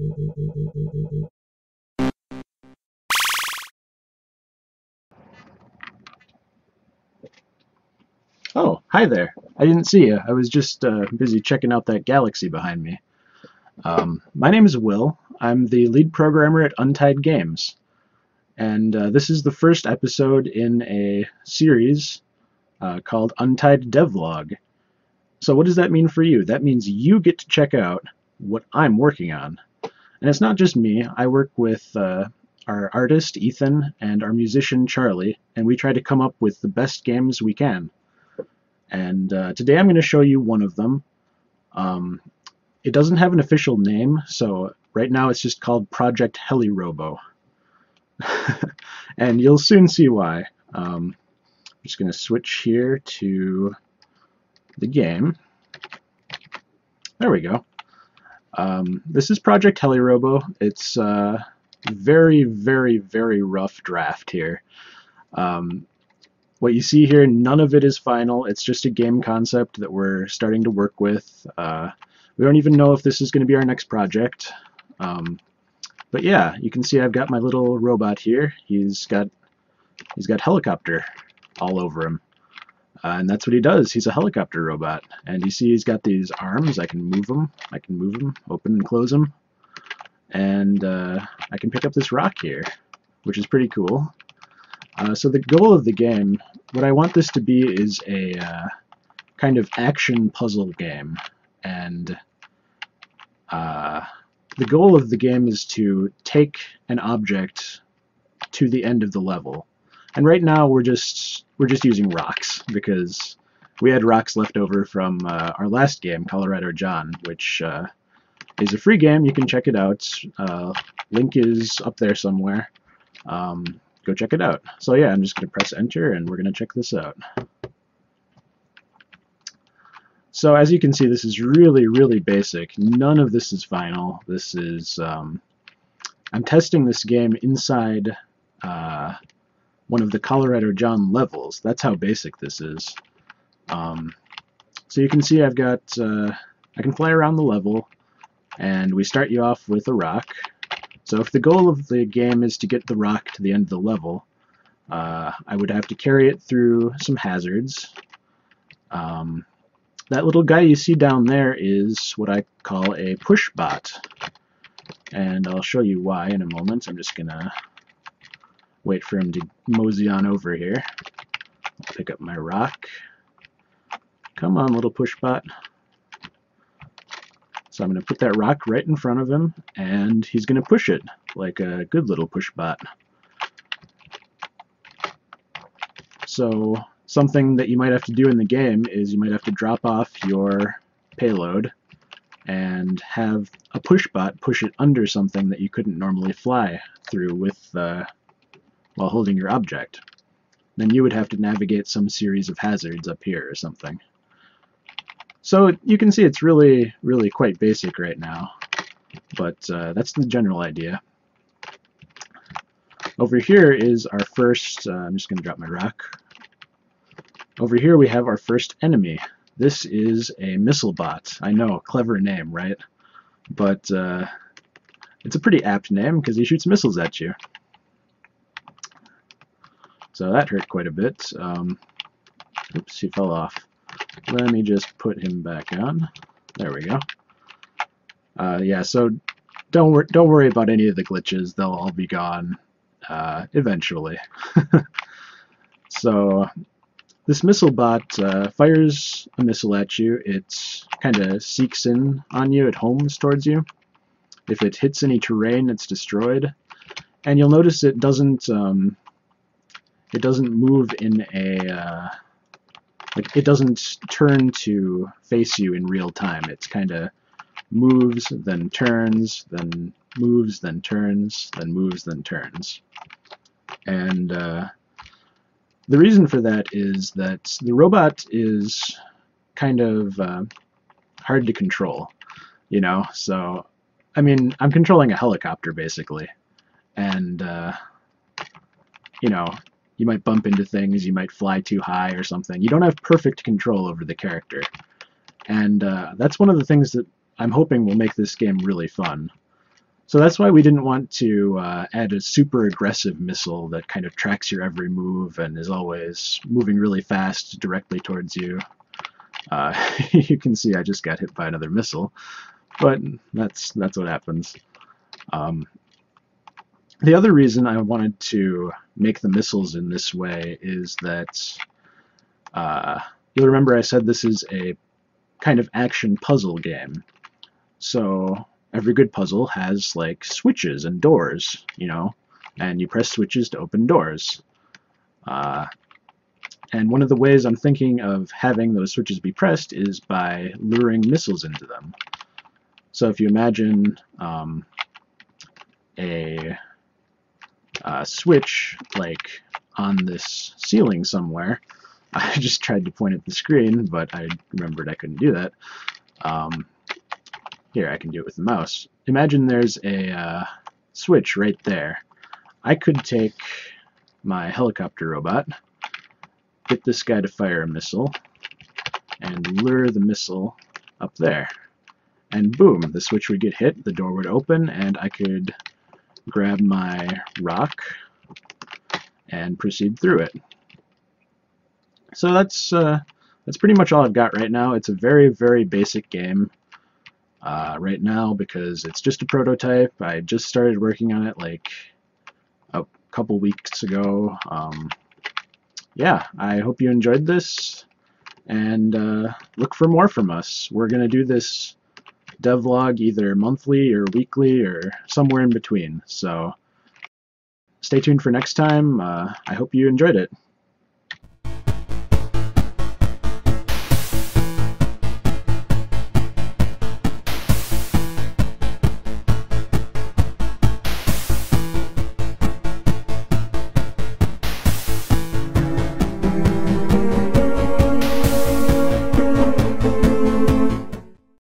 Oh, hi there. I didn't see you. I was just busy checking out that galaxy behind me. My name is Will. I'm the lead programmer at Untied Games. And this is the first episode in a series called Untied Devlog. So what does that mean for you? That means you get to check out what I'm working on. And it's not just me. I work with our artist, Ethan, and our musician, Charlie, and we try to come up with the best games we can. And today I'm going to show you one of them. It doesn't have an official name, so right now it's just called Project HeliRobo. And you'll soon see why. I'm just going to switch here to the game. There we go. This is Project HeliRobo. It's a very, very, very rough draft here. What you see here, none of it is final. It's just a game concept that we're starting to work with. We don't even know if this is going to be our next project. But yeah, you can see I've got my little robot here. He's got helicopter all over him. And that's what he does. He's a helicopter robot. And you see he's got these arms. I can move them. Open and close them. And I can pick up this rock here, which is pretty cool. So the goal of the game, what I want this to be is a kind of action puzzle game. And the goal of the game is to take an object to the end of the level. And right now we're just using rocks because we had rocks left over from our last game, Colorado John, which is a free game. You can check it out. Link is up there somewhere. Go check it out. So yeah, I'm just going to press enter and we're going to check this out. So as you can see, this is really, really basic. None of this is final. This is, I'm testing this game inside one of the Colorado John levels. That's how basic this is. So you can see I've got, I can fly around the level, and we start you off with a rock. So if the goal of the game is to get the rock to the end of the level, I would have to carry it through some hazards. That little guy you see down there is what I call a push bot. And I'll show you why in a moment. I'm just going to wait for him to mosey on over here. I'll pick up my rock. Come on, little push bot. So I'm going to put that rock right in front of him, and he's going to push it like a good little push bot. So something that you might have to do in the game is you might have to drop off your payload and have a push bot push it under something that you couldn't normally fly through with while holding your object. Then you would have to navigate some series of hazards up here or something. So you can see it's really, really quite basic right now, but that's the general idea. Over here is our first, I'm just going to drop my rock. Over here we have our first enemy. This is a missile bot. I know, clever name, right? But it's a pretty apt name because he shoots missiles at you. So that hurt quite a bit. Oops, he fell off. Let me just put him back on. There we go. Yeah, so don't worry about any of the glitches. They'll all be gone eventually. So this missile bot fires a missile at you. It kind of seeks in on you. It homes towards you. If it hits any terrain, it's destroyed. And you'll notice it doesn't move in a like it doesn't turn to face you in real time. It's kind of moves, then turns, then moves, then turns, then moves, then turns. And the reason for that is that the robot is kind of hard to control, you know? So, I mean, I'm controlling a helicopter basically, and you know, you might bump into things, you might fly too high or something. You don't have perfect control over the character. And that's one of the things that I'm hoping will make this game really fun. So that's why we didn't want to add a super aggressive missile that kind of tracks your every move and is always moving really fast directly towards you. You can see I just got hit by another missile, but that's what happens. The other reason I wanted to make the missiles in this way is that you'll remember I said this is a kind of action puzzle game. So every good puzzle has like switches and doors, you know, and you press switches to open doors. And one of the ways I'm thinking of having those switches be pressed is by luring missiles into them. So if you imagine a switch like on this ceiling somewhere, I just tried to point at the screen, but I remembered I couldn't do that. Here, I can do it with the mouse. Imagine there's a switch right there. I could take my helicopter robot, get this guy to fire a missile, and lure the missile up there. And boom, the switch would get hit, the door would open, and I could grab my rock and proceed through it. So that's pretty much all I've got right now. It's a very, very basic game right now because it's just a prototype. I just started working on it like a couple weeks ago. Yeah, I hope you enjoyed this, and look for more from us. We're going to do this devlog either monthly or weekly or somewhere in between. So stay tuned for next time. I hope you enjoyed it.